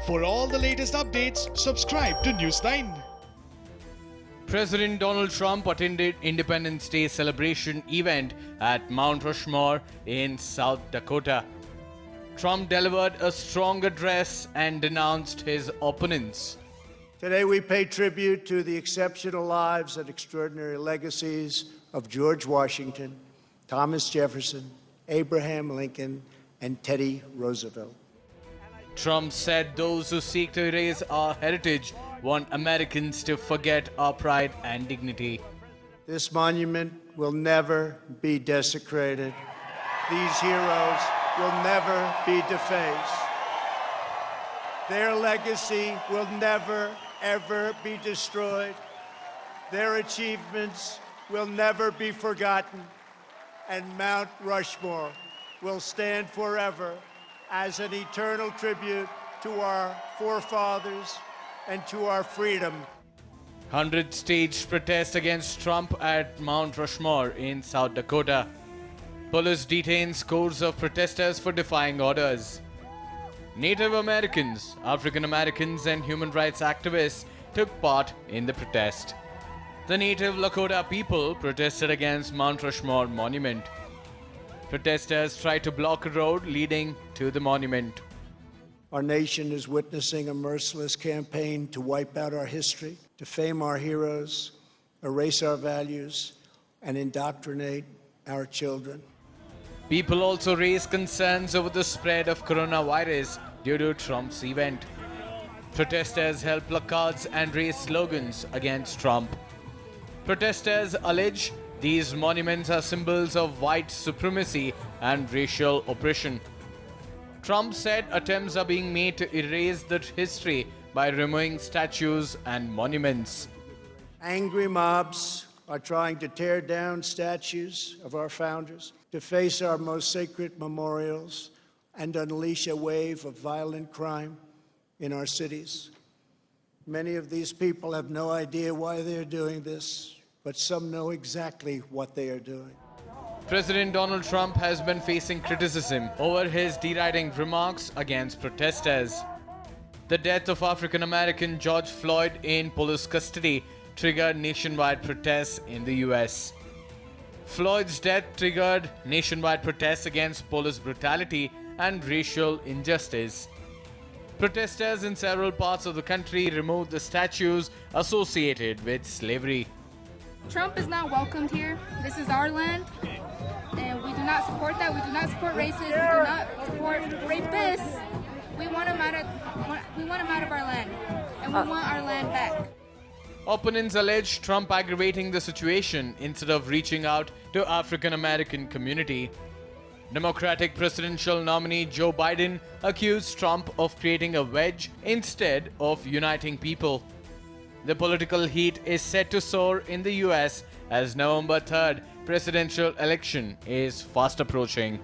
For all the latest updates, subscribe to News9. President Donald Trump attended Independence Day celebration event at Mount Rushmore in South Dakota. Trump delivered a strong address and denounced his opponents. Today we pay tribute to the exceptional lives and extraordinary legacies of George Washington, Thomas Jefferson, Abraham Lincoln, and Teddy Roosevelt. Trump said those who seek to erase our heritage want Americans to forget our pride and dignity. This monument will never be desecrated. These heroes will never be defaced. Their legacy will never, ever be destroyed. Their achievements will never be forgotten. And Mount Rushmore will stand forever as an eternal tribute to our forefathers and to our freedom. Hundreds staged protest against Trump at Mount Rushmore in South Dakota. Police detained scores of protesters for defying orders. Native Americans, African Americans, and human rights activists took part in the protest. The native Lakota people protested against Mount Rushmore monument. Protesters tried to block a road leading to the monument. Our nation is witnessing a merciless campaign to wipe out our history, defame our heroes, erase our values, and indoctrinate our children. People also raised concerns over the spread of coronavirus due to Trump's event. Protesters held placards and raised slogans against Trump. Protesters allege these monuments are symbols of white supremacy and racial oppression. Trump said attempts are being made to erase that history by removing statues and monuments. Angry mobs are trying to tear down statues of our founders, deface our most sacred memorials, and unleash a wave of violent crime in our cities. Many of these people have no idea why they're doing this, but some know exactly what they are doing. President Donald Trump has been facing criticism over his deriding remarks against protesters. The death of African American George Floyd in police custody triggered nationwide protests in the US. Floyd's death triggered nationwide protests against police brutality and racial injustice. Protesters in several parts of the country removed the statues associated with slavery. Trump is not welcomed here. This is our land, and we do not support that. We do not support racists. We do not support rapists. We want him out of our land, and we want our land back. Opponents allege Trump aggravating the situation instead of reaching out to African American community. Democratic presidential nominee Joe Biden accused Trump of creating a wedge instead of uniting people. The political heat is set to soar in the US as November 3rd presidential election is fast approaching.